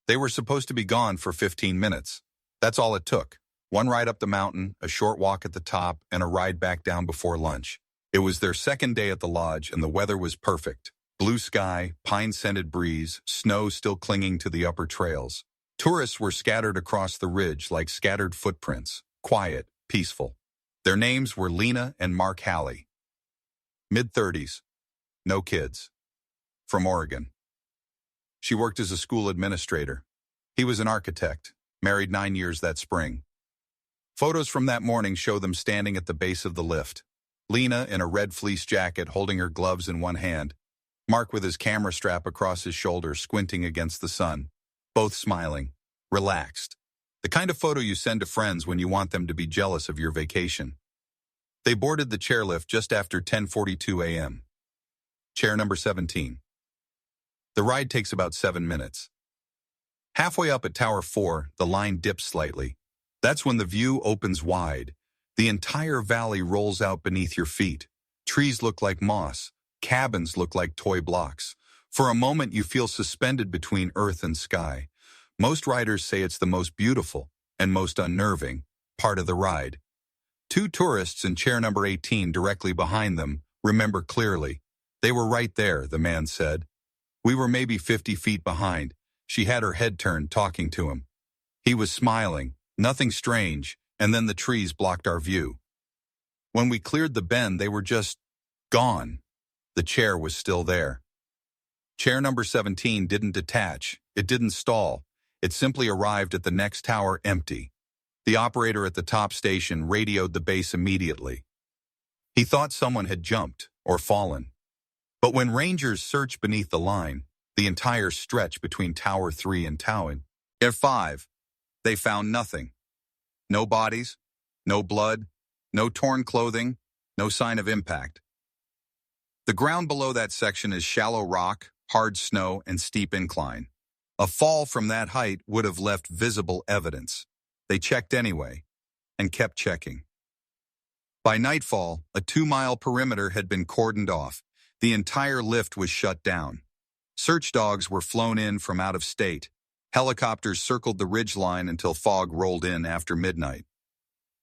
They were supposed to be gone for 15 minutes. That's all it took. One ride up the mountain, a short walk at the top, and a ride back down before lunch. It was their second day at the lodge, and the weather was perfect. Blue sky, pine-scented breeze, snow still clinging to the upper trails. Tourists were scattered across the ridge like scattered footprints, quiet, peaceful. Their names were Lena and Mark Halley. Mid-30s. No kids. From Oregon. She worked as a school administrator. He was an architect, married 9 years that spring. Photos from that morning show them standing at the base of the lift. Lena in a red fleece jacket holding her gloves in one hand. Mark with his camera strap across his shoulder squinting against the sun. Both smiling, relaxed. The kind of photo you send to friends when you want them to be jealous of your vacation. They boarded the chairlift just after 10:42 a.m. Chair number 17. The ride takes about 7 minutes. Halfway up at Tower 4, the line dips slightly. That's when the view opens wide. The entire valley rolls out beneath your feet. Trees look like moss. Cabins look like toy blocks. For a moment, you feel suspended between earth and sky. Most riders say it's the most beautiful and most unnerving part of the ride. Two tourists in chair number 18 directly behind them remember clearly. They were right there, the man said. We were maybe 50 feet behind. She had her head turned, talking to him. He was smiling, nothing strange, and then the trees blocked our view. When we cleared the bend, they were just gone. The chair was still there. Chair number 17 didn't detach. It didn't stall. It simply arrived at the next tower empty. The operator at the top station radioed the base immediately. He thought someone had jumped or fallen. But when rangers searched beneath the line, the entire stretch between Tower 3 and Tower 5, they found nothing. No bodies, no blood, no torn clothing, no sign of impact. The ground below that section is shallow rock, hard snow, and steep incline. A fall from that height would have left visible evidence. They checked anyway, and kept checking. By nightfall, a 2-mile perimeter had been cordoned off. The entire lift was shut down. Search dogs were flown in from out of state. Helicopters circled the ridgeline until fog rolled in after midnight.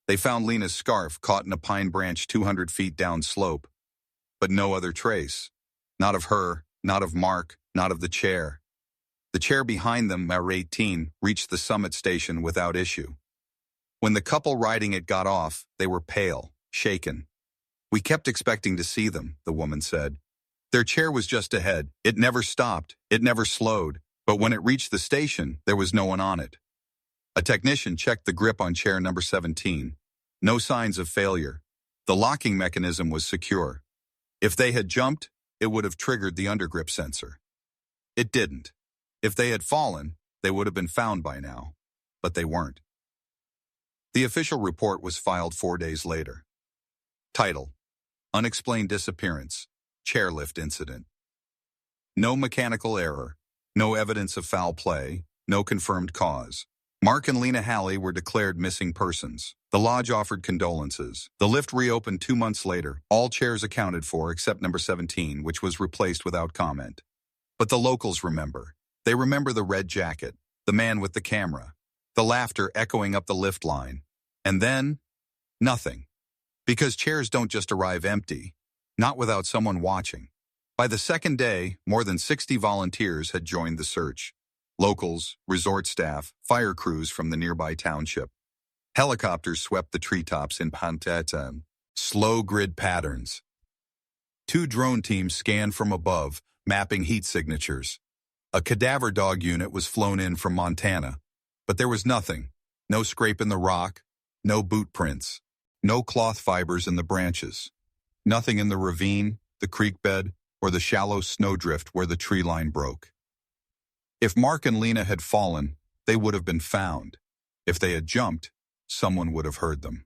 They found Lena's scarf caught in a pine branch 200 feet down slope, but no other trace. Not of her, not of Mark, not of the chair. The chair behind them, at 18, reached the summit station without issue. When the couple riding it got off, they were pale, shaken. We kept expecting to see them, the woman said. Their chair was just ahead. It never stopped. It never slowed. But when it reached the station, there was no one on it. A technician checked the grip on chair number 17. No signs of failure. The locking mechanism was secure. If they had jumped, it would have triggered the undergrip sensor. It didn't. If they had fallen, they would have been found by now. But they weren't. The official report was filed 4 days later. Title: Unexplained Disappearance, Chairlift Incident. No mechanical error, no evidence of foul play, no confirmed cause. Mark and Lena Halley were declared missing persons. The lodge offered condolences. The lift reopened 2 months later, all chairs accounted for except number 17, which was replaced without comment. But the locals remember. They remember the red jacket, the man with the camera, the laughter echoing up the lift line. And then, nothing. Because chairs don't just arrive empty, not without someone watching. By the second day, more than 60 volunteers had joined the search. Locals, resort staff, fire crews from the nearby township. Helicopters swept the treetops in Pantata, slow grid patterns. 2 drone teams scanned from above, mapping heat signatures. A cadaver dog unit was flown in from Montana, but there was nothing. No scrape in the rock, no boot prints, no cloth fibers in the branches. Nothing in the ravine, the creek bed, or the shallow snowdrift where the tree line broke. If Mark and Lena had fallen, they would have been found. If they had jumped, someone would have heard them.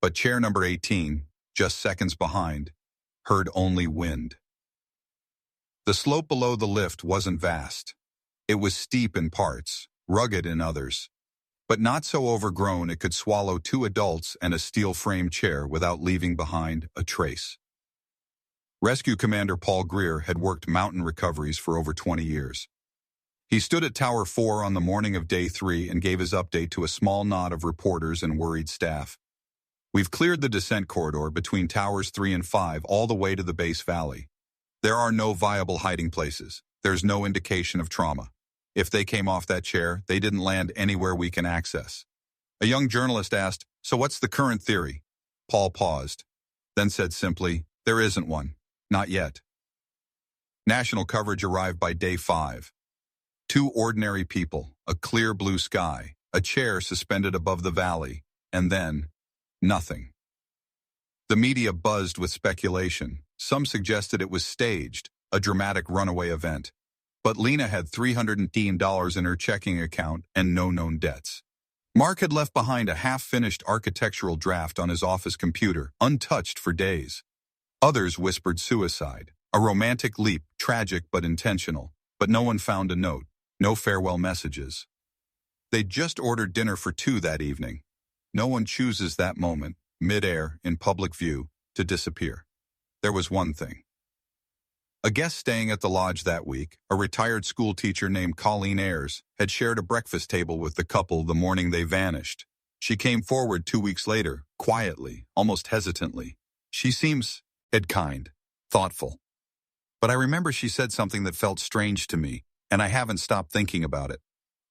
But chair number 18, just seconds behind, heard only wind. The slope below the lift wasn't vast. It was steep in parts, rugged in others, but not so overgrown it could swallow 2 adults and a steel-frame chair without leaving behind a trace. Rescue Commander Paul Greer had worked mountain recoveries for over 20 years. He stood at Tower 4 on the morning of day 3 and gave his update to a small knot of reporters and worried staff. We've cleared the descent corridor between Towers 3 and 5 all the way to the base valley. There are no viable hiding places. There's no indication of trauma. If they came off that chair, they didn't land anywhere we can access. A young journalist asked, "So what's the current theory?" Paul paused, then said simply, "There isn't one. Not yet." National coverage arrived by day 5. 2 ordinary people, a clear blue sky, a chair suspended above the valley, and then nothing. The media buzzed with speculation. Some suggested it was staged, a dramatic runaway event. But Lena had $310 in her checking account and no known debts. Mark had left behind a half-finished architectural draft on his office computer, untouched for days. Others whispered suicide, a romantic leap, tragic but intentional. But no one found a note, no farewell messages. They'd just ordered dinner for 2 that evening. No one chooses that moment, mid-air, in public view, to disappear. There was one thing. A guest staying at the lodge that week, a retired school teacher named Colleen Ayers, had shared a breakfast table with the couple the morning they vanished. She came forward 2 weeks later, quietly, almost hesitantly. She seems kind, thoughtful. But I remember she said something that felt strange to me, and I haven't stopped thinking about it.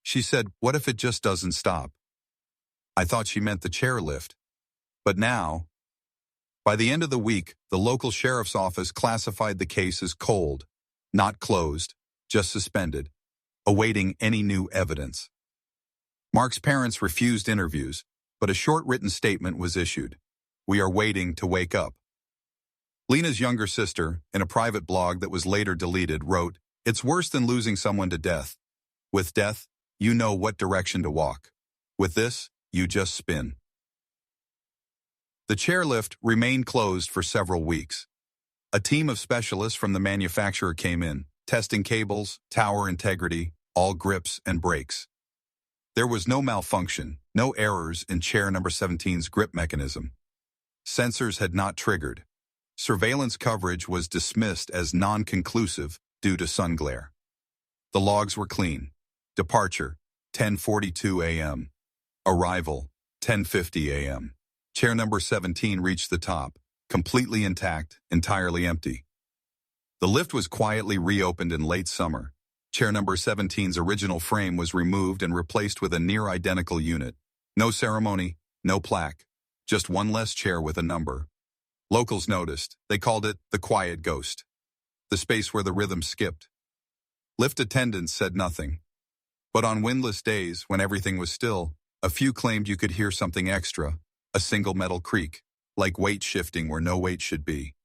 She said, "What if it just doesn't stop?" I thought she meant the chairlift. But now, by the end of the week, the local sheriff's office classified the case as cold, not closed, just suspended, awaiting any new evidence. Mark's parents refused interviews, but a short written statement was issued. "We are waiting to wake up." Lena's younger sister, in a private blog that was later deleted, wrote, "It's worse than losing someone to death. With death, you know what direction to walk. With this, you just spin." The chairlift remained closed for several weeks. A team of specialists from the manufacturer came in, testing cables, tower integrity, all grips and brakes. There was no malfunction, no errors in chair number 17's grip mechanism. Sensors had not triggered. Surveillance coverage was dismissed as non-conclusive due to sun glare. The logs were clean. Departure, 10:42 a.m. Arrival, 10:50 a.m. Chair number 17 reached the top, completely intact, entirely empty. The lift was quietly reopened in late summer. Chair number 17's original frame was removed and replaced with a near-identical unit. No ceremony, no plaque, just one less chair with a number. Locals noticed. They called it the quiet ghost, the space where the rhythm skipped. Lift attendants said nothing. But on windless days, when everything was still, a few claimed you could hear something extra, a single metal creak, like weight shifting where no weight should be.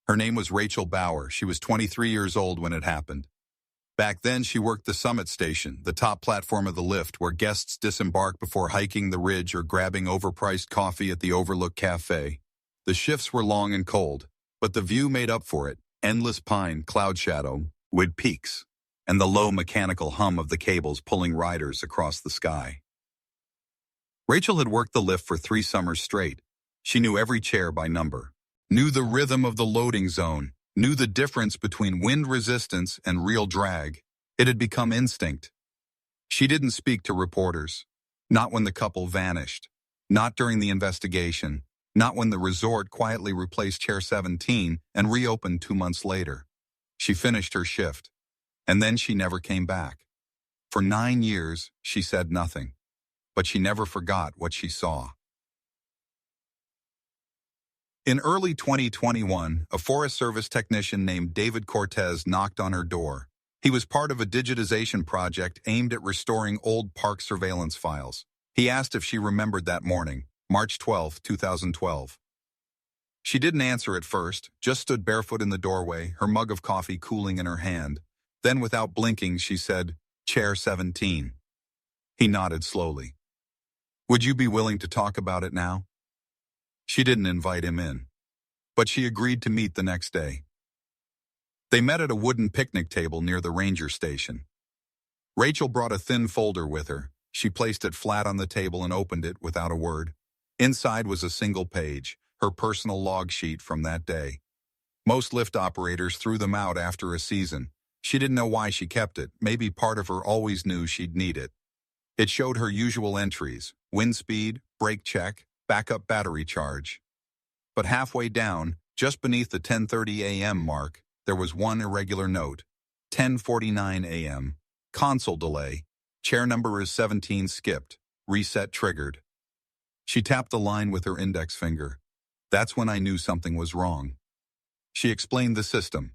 Her name was Rachel Bauer. She was 23 years old when it happened. Back then, she worked the summit station, the top platform of the lift, where guests disembark before hiking the ridge or grabbing overpriced coffee at the Overlook Cafe. The shifts were long and cold, but the view made up for it: endless pine, cloud shadow, wood peaks, and the low mechanical hum of the cables pulling riders across the sky. Rachel had worked the lift for 3 summers straight. She knew every chair by number, knew the rhythm of the loading zone, knew the difference between wind resistance and real drag. It had become instinct. She didn't speak to reporters, not when the couple vanished, not during the investigation, not when the resort quietly replaced Chair 17 and reopened 2 months later. She finished her shift, and then she never came back. For 9 years, she said nothing, but she never forgot what she saw. In early 2021, a Forest Service technician named David Cortez knocked on her door. He was part of a digitization project aimed at restoring old park surveillance files. He asked if she remembered that morning, March 12, 2012. She didn't answer at first, just stood barefoot in the doorway, her mug of coffee cooling in her hand. Then, without blinking, she said, "Chair 17. He nodded slowly. "Would you be willing to talk about it now?" She didn't invite him in, but she agreed to meet the next day. They met at a wooden picnic table near the ranger station. Rachel brought a thin folder with her. She placed it flat on the table and opened it without a word. Inside was a single page, her personal log sheet from that day. Most lift operators threw them out after a season. She didn't know why she kept it. Maybe part of her always knew she'd need it. It showed her usual entries: wind speed, brake check, backup battery charge. But halfway down, just beneath the 10:30 a.m. mark, there was one irregular note: 10:49 a.m. Console delay. Chair number is 17 skipped. Reset triggered. She tapped the line with her index finger. That's when I knew something was wrong. She explained the system.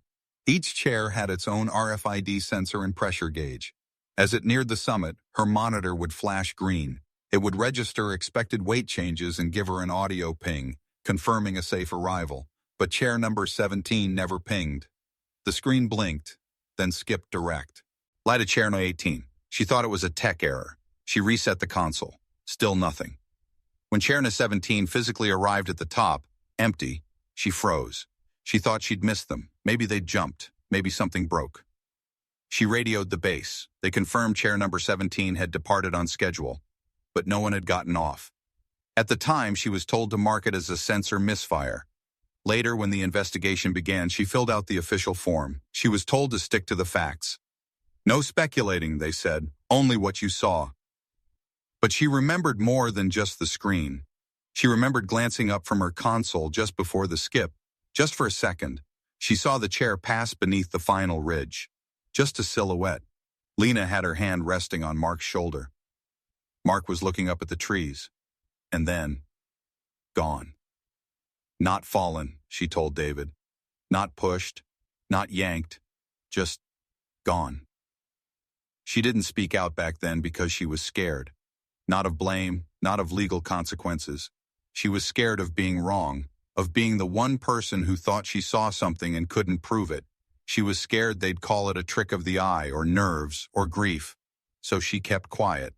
Each chair had its own RFID sensor and pressure gauge. As it neared the summit, her monitor would flash green. It would register expected weight changes and give her an audio ping, confirming a safe arrival. But chair number 17 never pinged. The screen blinked, then skipped direct. Light to chair number 18. She thought it was a tech error. She reset the console. Still nothing. When chair number 17 physically arrived at the top, empty, she froze. She thought she'd missed them. Maybe they'd jumped. Maybe something broke. She radioed the base. They confirmed chair number 17 had departed on schedule, but no one had gotten off. At the time, she was told to mark it as a sensor misfire. Later, when the investigation began, she filled out the official form. She was told to stick to the facts. No speculating, they said, only what you saw. But she remembered more than just the screen. She remembered glancing up from her console just before the skip. Just for a second, she saw the chair pass beneath the final ridge. Just a silhouette. Lena had her hand resting on Mark's shoulder. Mark was looking up at the trees. And then, gone. Not fallen, she told David. Not pushed, not yanked, just gone. She didn't speak out back then because she was scared. Not of blame, not of legal consequences. She was scared of being wrong, of being the one person who thought she saw something and couldn't prove it. She was scared they'd call it a trick of the eye or nerves or grief. So she kept quiet.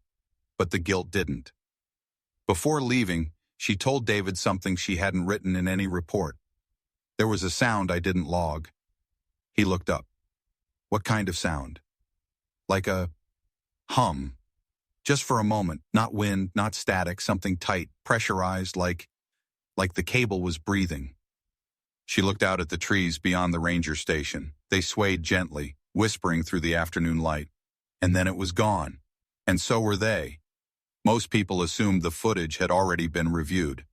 But the guilt didn't. Before leaving, she told David something she hadn't written in any report. There was a sound I didn't log. He looked up. What kind of sound? Like a hum. Just for a moment, not wind, not static, something tight, pressurized, like the cable was breathing. She looked out at the trees beyond the ranger station. They swayed gently, whispering through the afternoon light. And then it was gone. And so were they. Most people assumed the footage had already been reviewed.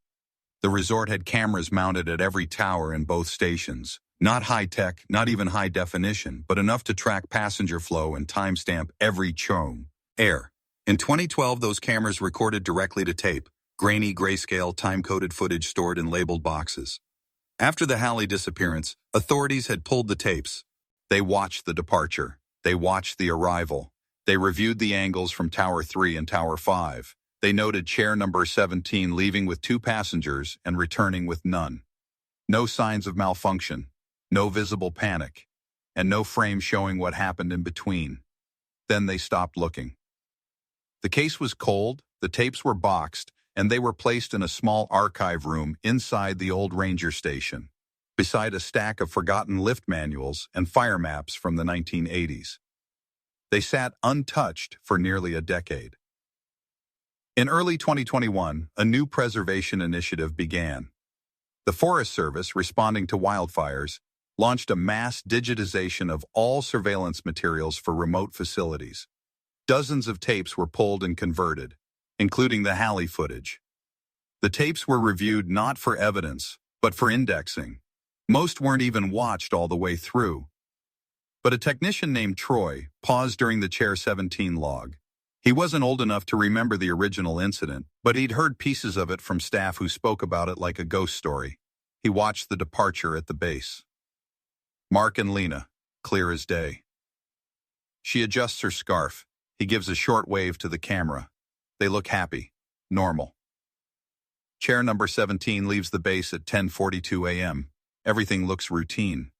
The resort had cameras mounted at every tower in both stations. Not high-tech, not even high definition, but enough to track passenger flow and timestamp every churn. Air. In 2012, those cameras recorded directly to tape. Grainy, grayscale, time-coded footage stored in labeled boxes. After the Halley disappearance, authorities had pulled the tapes. They watched the departure. They watched the arrival. They reviewed the angles from Tower 3 and Tower 5. They noted chair number 17 leaving with 2 passengers and returning with none. No signs of malfunction, no visible panic, and no frame showing what happened in between. Then they stopped looking. The case was cold, the tapes were boxed, and they were placed in a small archive room inside the old ranger station, beside a stack of forgotten lift manuals and fire maps from the 1980s. They sat untouched for nearly a decade. In early 2021, a new preservation initiative began. The Forest Service, responding to wildfires, launched a mass digitization of all surveillance materials for remote facilities. Dozens of tapes were pulled and converted, including the Halley footage. The tapes were reviewed not for evidence, but for indexing. Most weren't even watched all the way through. But a technician named Troy paused during the Chair 17 log. He wasn't old enough to remember the original incident, but he'd heard pieces of it from staff who spoke about it like a ghost story. He watched the departure at the base. Mark and Lena, clear as day. She adjusts her scarf. He gives a short wave to the camera. They look happy, normal. Chair number 17 leaves the base at 10:42 a.m. Everything looks routine.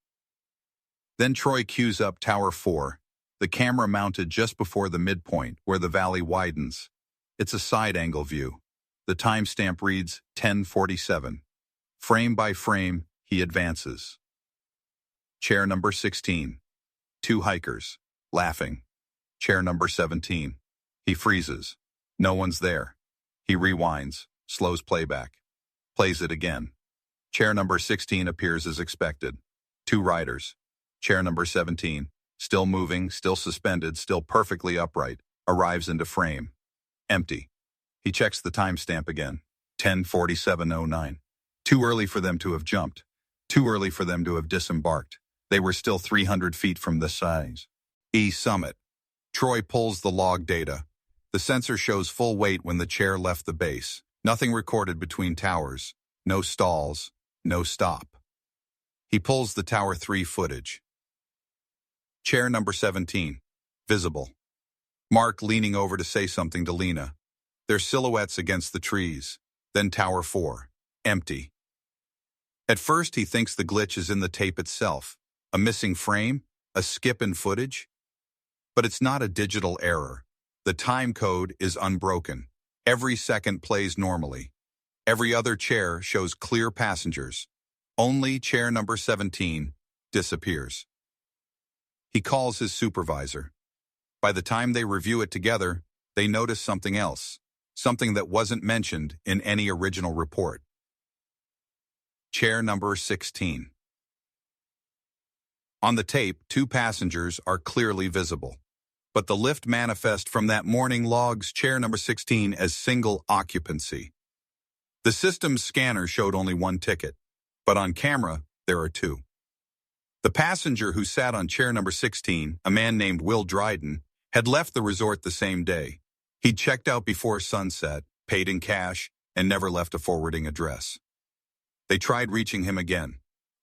Then Troy cues up Tower 4, the camera mounted just before the midpoint where the valley widens. It's a side-angle view. The timestamp reads 10:47. Frame by frame, he advances. Chair number 16. 2 hikers, laughing. Chair number 17. He freezes. No one's there. He rewinds, slows playback. Plays it again. Chair number 16 appears as expected. 2 riders. Chair number 17. still moving, still suspended, still perfectly upright, arrives into frame. Empty. He checks the timestamp again. 10:47:09. Too early for them to have jumped. Too early for them to have disembarked. They were still 300 feet from the size. Summit. Troy pulls the log data. The sensor shows full weight when the chair left the base. Nothing recorded between towers. No stalls. No stop. He pulls the Tower 3 footage. Chair number 17. Visible. Mark leaning over to say something to Lena. Their silhouettes against the trees. Then Tower 4. Empty. At first he thinks the glitch is in the tape itself. A missing frame? A skip in footage? But it's not a digital error. The time code is unbroken. Every second plays normally. Every other chair shows clear passengers. Only chair number 17 disappears. He calls his supervisor. By the time they review it together, they notice something else. Something that wasn't mentioned in any original report. Chair number 16. On the tape, 2 passengers are clearly visible. But the lift manifest from that morning logs chair number 16 as single occupancy. The system's scanner showed only 1 ticket, but on camera, there are 2. The passenger who sat on chair number 16, a man named Will Dryden, had left the resort the same day. He'd checked out before sunset, paid in cash, and never left a forwarding address. They tried reaching him again.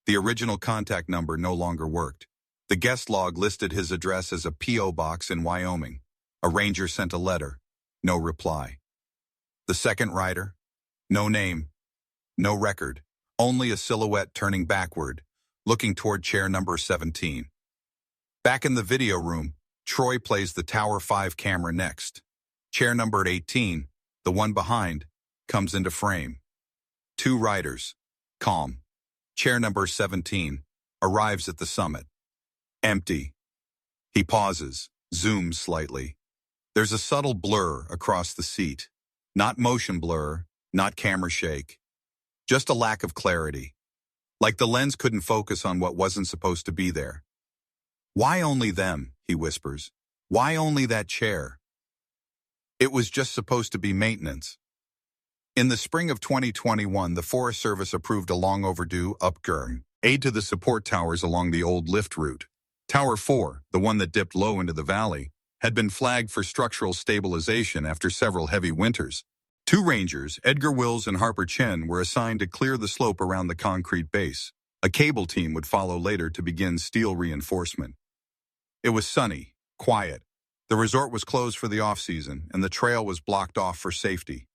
The original contact number no longer worked. The guest log listed his address as a P.O. box in Wyoming. A ranger sent a letter. No reply. The second rider? No name. No record. Only a silhouette turning backward, looking toward chair number 17. Back in the video room, Troy plays the Tower 5 camera next. Chair number 18, the one behind, comes into frame. 2 riders. Calm. Chair number 17 arrives at the summit. Empty. He pauses, zooms slightly. There's a subtle blur across the seat. Not motion blur, not camera shake. Just a lack of clarity. Like the lens couldn't focus on what wasn't supposed to be there. Why only them, he whispers. Why only that chair? It was just supposed to be maintenance. In the spring of 2021, the Forest Service approved a long overdue upgrade aid to the support towers along the old lift route. Tower 4, the one that dipped low into the valley, had been flagged for structural stabilization after several heavy winters. 2 rangers, Edgar Wills and Harper Chen, were assigned to clear the slope around the concrete base. A cable team would follow later to begin steel reinforcement. It was sunny, quiet. The resort was closed for the off-season, and the trail was blocked off for safety.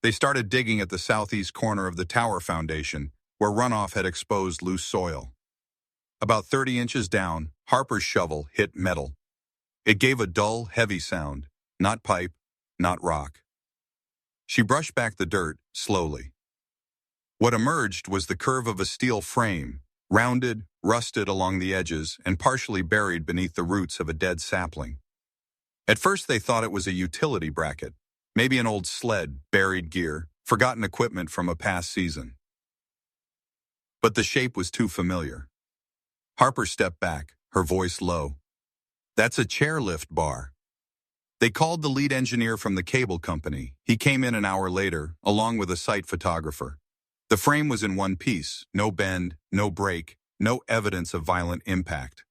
They started digging at the southeast corner of the tower foundation, where runoff had exposed loose soil. About 30 inches down, Harper's shovel hit metal. It gave a dull, heavy sound, not pipe, not rock. She brushed back the dirt, slowly. What emerged was the curve of a steel frame, rounded, rusted along the edges, and partially buried beneath the roots of a dead sapling. At first they thought it was a utility bracket, maybe an old sled, buried gear, forgotten equipment from a past season. But the shape was too familiar. Harper stepped back, her voice low. That's a chairlift bar. They called the lead engineer from the cable company. He came in an hour later, along with a site photographer. The frame was in one piece, no bend, no break, no evidence of violent impact.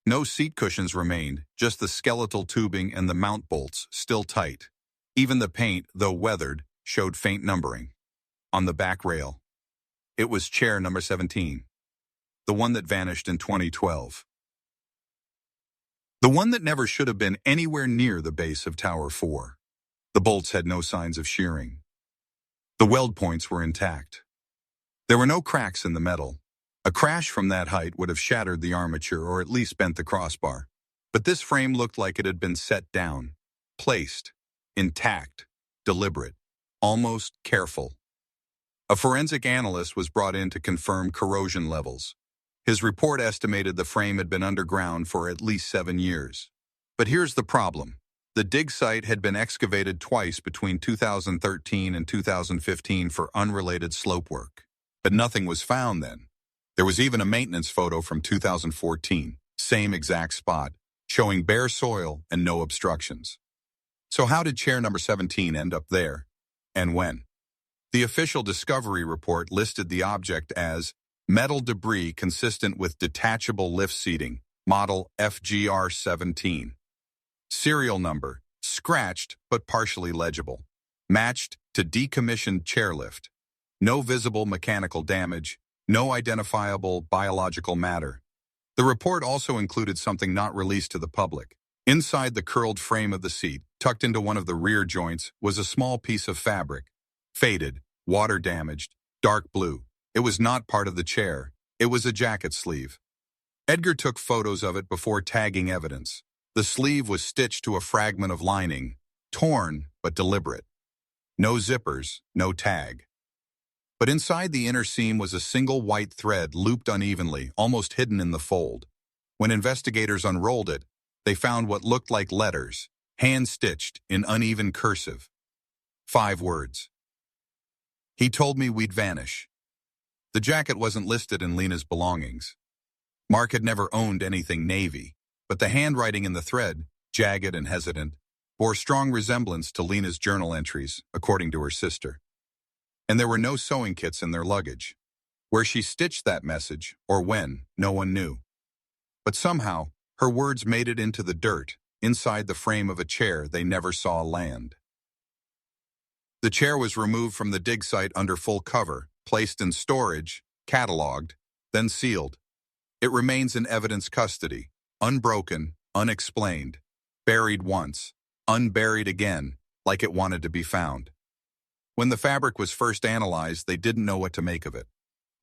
No seat cushions remained, just the skeletal tubing and the mount bolts, still tight. Even the paint, though weathered, showed faint numbering. On the back rail. It was chair number 17. The one that vanished in 2012. The one that never should have been anywhere near the base of Tower 4. The bolts had no signs of shearing. The weld points were intact. There were no cracks in the metal. A crash from that height would have shattered the armature or at least bent the crossbar. But this frame looked like it had been set down, placed, intact, deliberate, almost careful. A forensic analyst was brought in to confirm corrosion levels. His report estimated the frame had been underground for at least 7 years. But here's the problem. The dig site had been excavated twice between 2013 and 2015 for unrelated slope work. But nothing was found then. There was even a maintenance photo from 2014, Same exact spot, showing bare soil and no obstructions. So how did chair number 17 end up there? And when? The official discovery report listed the object as metal debris consistent with detachable lift seating, model FGR-17. Serial number, scratched but partially legible. Matched to decommissioned chairlift. No visible mechanical damage, no identifiable biological matter. The report also included something not released to the public. Inside the curled frame of the seat, tucked into one of the rear joints, was a small piece of fabric. Faded, water-damaged, dark blue. It was not part of the chair. It was a jacket sleeve. Edgar took photos of it before tagging evidence. The sleeve was stitched to a fragment of lining, torn but deliberate. No zippers, no tag. But inside the inner seam was a single white thread looped unevenly, almost hidden in the fold. When investigators unrolled it, they found what looked like letters, hand-stitched in uneven cursive. 5 words. He told me we'd vanish. The jacket wasn't listed in Lena's belongings. Mark had never owned anything Navy, but the handwriting in the thread, jagged and hesitant, bore strong resemblance to Lena's journal entries, according to her sister. And there were no sewing kits in their luggage. Where she stitched that message, or when, no one knew. But somehow, her words made it into the dirt, inside the frame of a chair they never saw land. The chair was removed from the dig site under full cover, placed in storage, cataloged, then sealed. It remains in evidence custody, unbroken, unexplained, buried once, unburied again, like it wanted to be found. When the fabric was first analyzed, they didn't know what to make of it.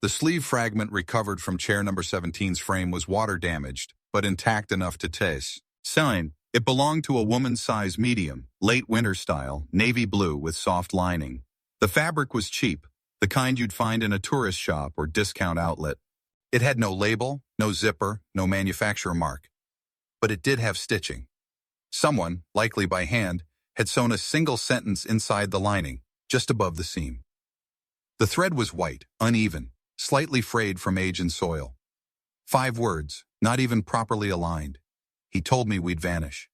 The sleeve fragment recovered from chair number 17's frame was water-damaged, but intact enough to taste. Sign. It belonged to a woman's size medium, late winter style, navy blue with soft lining. The fabric was cheap, the kind you'd find in a tourist shop or discount outlet. It had no label, no zipper, no manufacturer mark. But it did have stitching. Someone, likely by hand, had sewn a single sentence inside the lining, just above the seam. The thread was white, uneven, slightly frayed from age and soil. 5 words, not even properly aligned. He told me we'd vanish.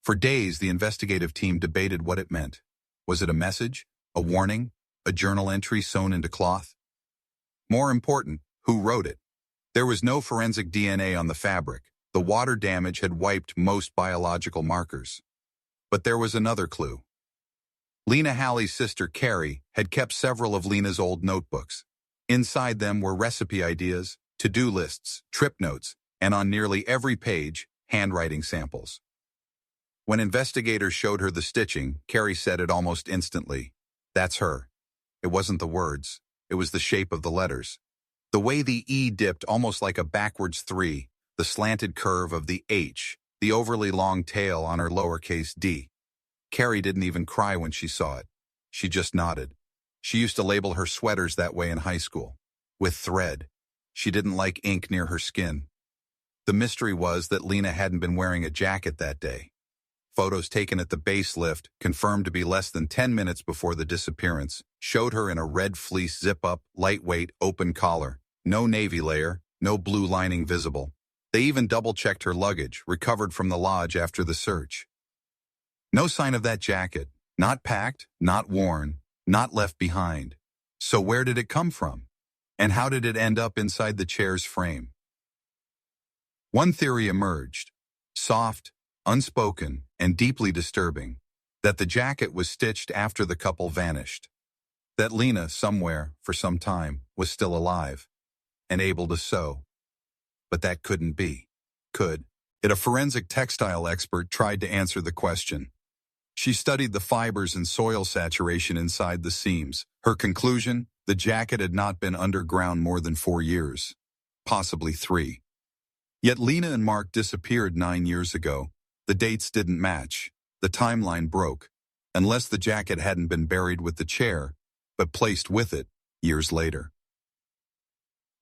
For days, the investigative team debated what it meant. Was it a message, a warning, a journal entry sewn into cloth? More important, who wrote it? There was no forensic DNA on the fabric. The water damage had wiped most biological markers. But there was another clue. Lena Halley's sister, Carrie, had kept several of Lena's old notebooks. Inside them were recipe ideas, to-do lists, trip notes, and on nearly every page, handwriting samples. When investigators showed her the stitching, Carrie said it almost instantly. That's her. It wasn't the words. It was the shape of the letters. The way the E dipped almost like a backwards 3, the slanted curve of the H, the overly long tail on her lowercase d. Carrie didn't even cry when she saw it. She just nodded. She used to label her sweaters that way in high school. With thread. She didn't like ink near her skin. The mystery was that Lena hadn't been wearing a jacket that day. Photos taken at the base lift, confirmed to be less than 10 minutes before the disappearance, showed her in a red fleece zip-up, lightweight, open collar. No navy layer, no blue lining visible. They even double-checked her luggage, recovered from the lodge after the search. No sign of that jacket. Not packed, not worn, not left behind. So where did it come from? And how did it end up inside the chair's frame? One theory emerged, soft, unspoken, and deeply disturbing, that the jacket was stitched after the couple vanished. That Lena, somewhere, for some time, was still alive and able to sew. But that couldn't be. Could it? A forensic textile expert tried to answer the question. She studied the fibers and soil saturation inside the seams. Her conclusion, the jacket had not been underground more than 4 years, possibly 3. Yet Lena and Mark disappeared 9 years ago. The dates didn't match. The timeline broke, unless the jacket hadn't been buried with the chair, but placed with it years later.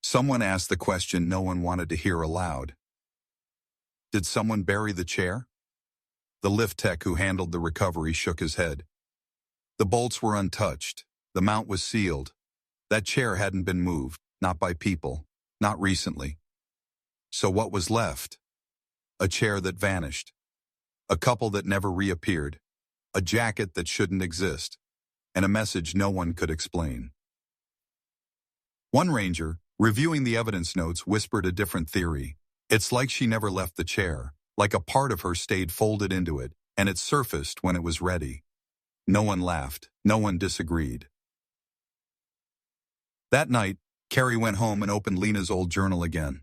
Someone asked the question no one wanted to hear aloud. Did someone bury the chair? The lift tech who handled the recovery shook his head. The bolts were untouched. The mount was sealed. That chair hadn't been moved, not by people, not recently. So what was left? A chair that vanished. A couple that never reappeared. A jacket that shouldn't exist. And a message no one could explain. One ranger, reviewing the evidence notes, whispered a different theory. It's like she never left the chair, like a part of her stayed folded into it, and it surfaced when it was ready. No one laughed. No one disagreed. That night, Carrie went home and opened Lena's old journal again.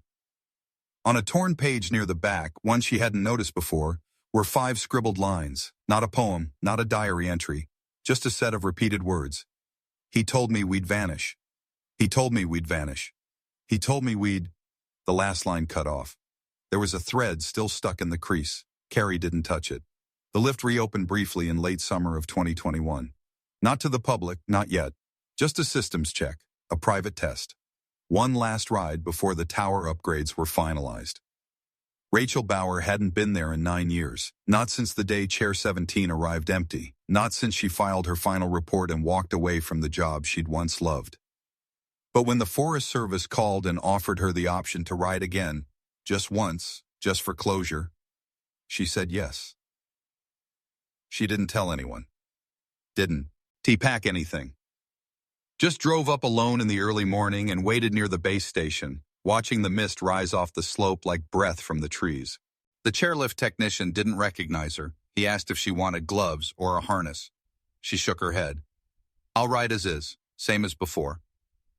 On a torn page near the back, one she hadn't noticed before, were 5 scribbled lines. Not a poem, not a diary entry, just a set of repeated words. He told me we'd vanish. He told me we'd vanish. He told me we'd... The last line cut off. There was a thread still stuck in the crease. Carrie didn't touch it. The lift reopened briefly in late summer of 2021. Not to the public, not yet. Just a systems check, a private test. One last ride before the tower upgrades were finalized. Rachel Bauer hadn't been there in 9 years, not since the day Chair 17 arrived empty, not since she filed her final report and walked away from the job she'd once loved. But when the Forest Service called and offered her the option to ride again, just once, just for closure, she said yes. She didn't tell anyone. Didn't pack anything. Just drove up alone in the early morning and waited near the base station, watching the mist rise off the slope like breath from the trees. The chairlift technician didn't recognize her. He asked if she wanted gloves or a harness. She shook her head. I'll ride as is, same as before.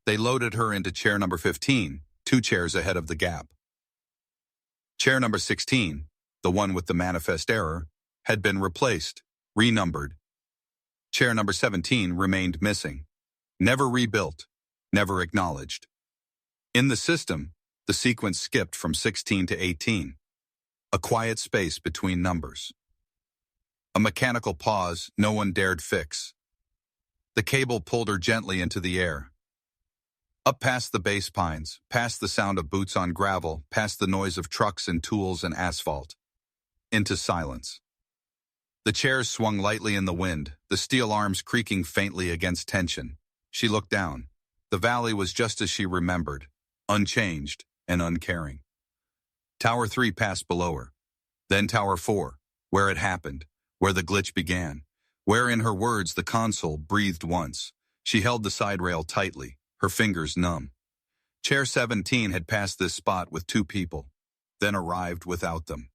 They loaded her into chair number 15, 2 chairs ahead of the gap. Chair number 16, the one with the manifest error, had been replaced, renumbered. Chair number 17 remained missing. Never rebuilt, never acknowledged. In the system, the sequence skipped from 16 to 18. A quiet space between numbers. A mechanical pause no one dared fix. The cable pulled her gently into the air. Up past the base pines, past the sound of boots on gravel, past the noise of trucks and tools and asphalt. Into silence. The chairs swung lightly in the wind, the steel arms creaking faintly against tension. She looked down. The valley was just as she remembered, unchanged and uncaring. Tower 3 passed below her. Then Tower 4, where it happened, where the glitch began, where in her words the console breathed once. She held the side rail tightly, her fingers numb. Chair 17 had passed this spot with 2 people, then arrived without them.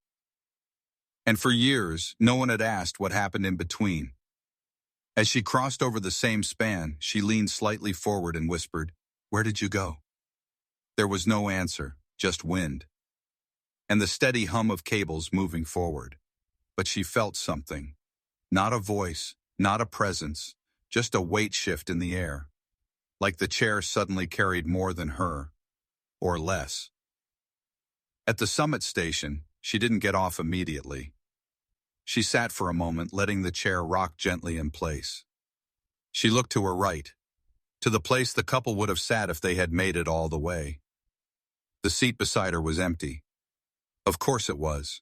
And for years, no one had asked what happened in between. As she crossed over the same span, she leaned slightly forward and whispered, "Where did you go?" There was no answer, just wind. And the steady hum of cables moving forward. But she felt something. Not a voice, not a presence, just a weight shift in the air. Like the chair suddenly carried more than her, or less. At the summit station, she didn't get off immediately. She sat for a moment, letting the chair rock gently in place. She looked to her right, to the place the couple would have sat if they had made it all the way. The seat beside her was empty. Of course it was.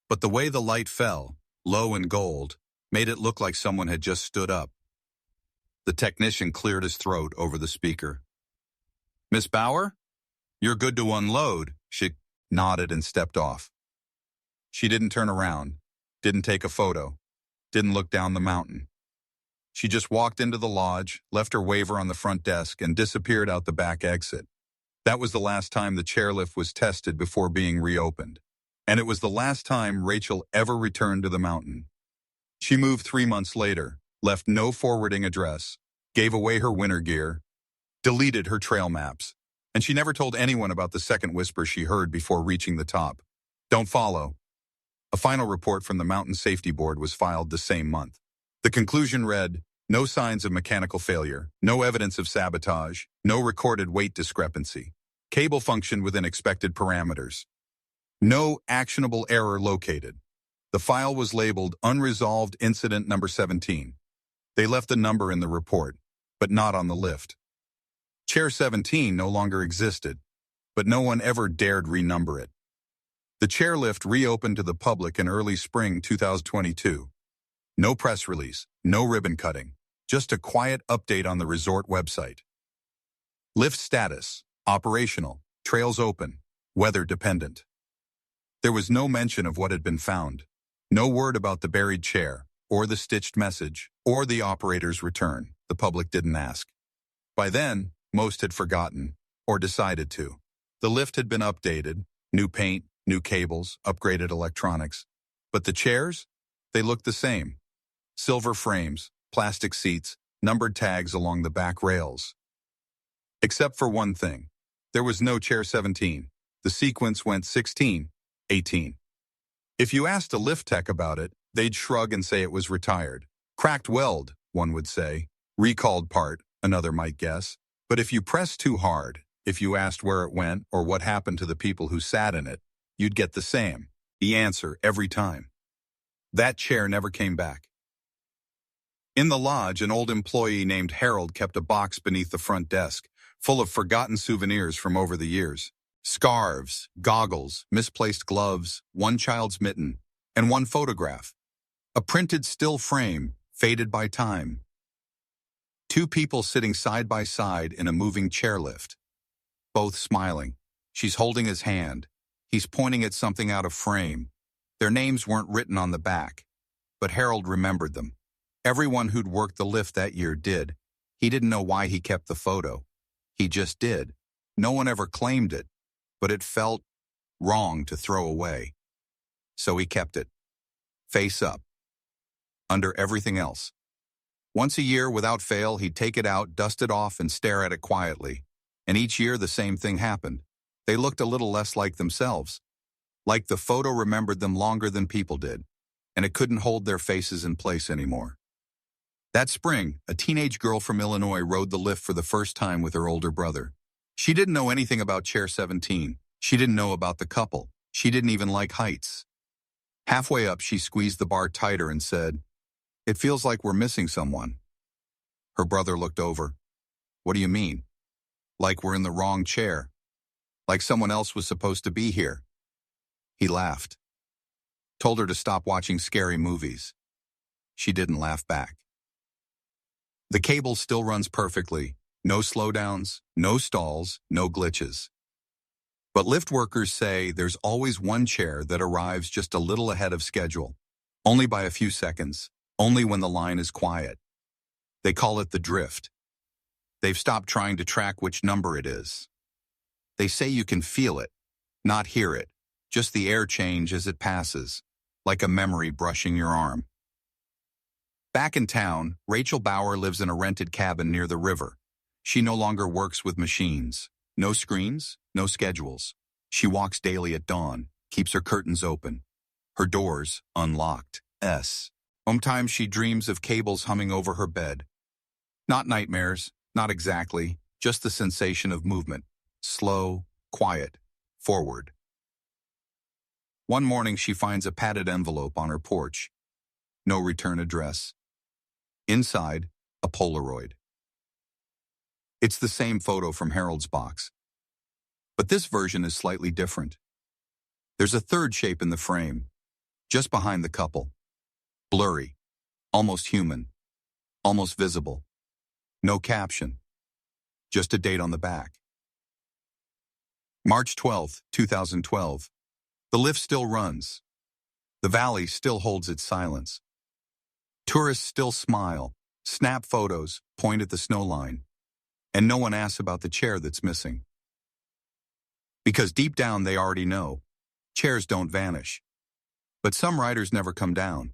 But the way the light fell, low and gold, made it look like someone had just stood up. The technician cleared his throat over the speaker. "Miss Bauer? You're good to unload." She nodded and stepped off. She didn't turn around, didn't take a photo, didn't look down the mountain. She just walked into the lodge, left her waiver on the front desk, and disappeared out the back exit. That was the last time the chairlift was tested before being reopened. And it was the last time Rachel ever returned to the mountain. She moved 3 months later, left no forwarding address, gave away her winter gear, deleted her trail maps, and she never told anyone about the second whisper she heard before reaching the top. "Don't follow." A final report from the Mountain Safety Board was filed the same month. The conclusion read, "No signs of mechanical failure, no evidence of sabotage, no recorded weight discrepancy. Cable functioned within expected parameters. No actionable error located." The file was labeled Unresolved Incident Number 17. They left the number in the report, but not on the lift. Chair 17 no longer existed, but no one ever dared renumber it. The chairlift reopened to the public in early spring 2022. No press release, no ribbon cutting, just a quiet update on the resort website. Lift status, operational, trails open, weather dependent. There was no mention of what had been found. No word about the buried chair, or the stitched message, or the operator's return. The public didn't ask. By then, most had forgotten, or decided to. The lift had been updated, new paint, new cables, upgraded electronics. But the chairs? They looked the same. Silver frames, plastic seats, numbered tags along the back rails. Except for one thing. There was no chair 17. The sequence went 16, 18. If you asked a lift tech about it, they'd shrug and say it was retired. Cracked weld, one would say. Recalled part, another might guess. But if you pressed too hard, if you asked where it went or what happened to the people who sat in it, you'd get the answer every time. That chair never came back. In the lodge, an old employee named Harold kept a box beneath the front desk, full of forgotten souvenirs from over the years. Scarves, goggles, misplaced gloves, one child's mitten, and one photograph. A printed still frame, faded by time. Two people sitting side by side in a moving chairlift. Both smiling. She's holding his hand. He's pointing at something out of frame. Their names weren't written on the back, but Harold remembered them. Everyone who'd worked the lift that year did. He didn't know why he kept the photo. He just did. No one ever claimed it, but it felt wrong to throw away. So he kept it. Face up. Under everything else. Once a year, without fail, he'd take it out, dust it off, and stare at it quietly. And each year the same thing happened. They looked a little less like themselves. Like the photo remembered them longer than people did, and it couldn't hold their faces in place anymore. That spring, a teenage girl from Illinois rode the lift for the first time with her older brother. She didn't know anything about Chair 17. She didn't know about the couple. She didn't even like heights. Halfway up, she squeezed the bar tighter and said, "It feels like we're missing someone." Her brother looked over. "What do you mean?" "Like we're in the wrong chair. Like someone else was supposed to be here." He laughed. Told her to stop watching scary movies. She didn't laugh back. The cable still runs perfectly. No slowdowns, no stalls, no glitches. But lift workers say there's always one chair that arrives just a little ahead of schedule. Only by a few seconds. Only when the line is quiet. They call it the drift. They've stopped trying to track which number it is. They say you can feel it, not hear it, just the air change as it passes, like a memory brushing your arm. Back in town, Rachel Bauer lives in a rented cabin near the river. She no longer works with machines. No screens, no schedules. She walks daily at dawn, keeps her curtains open, her doors unlocked. Sometimes she dreams of cables humming over her bed. Not nightmares, not exactly, just the sensation of movement. Slow, quiet, forward. One morning she finds a padded envelope on her porch. No return address. Inside, a Polaroid. It's the same photo from Harold's box. But this version is slightly different. There's a third shape in the frame, just behind the couple. Blurry, almost human, almost visible. No caption, just a date on the back. March 12, 2012. The lift still runs. The valley still holds its silence. Tourists still smile, snap photos, point at the snow line. And no one asks about the chair that's missing. Because deep down they already know. Chairs don't vanish. But some riders never come down.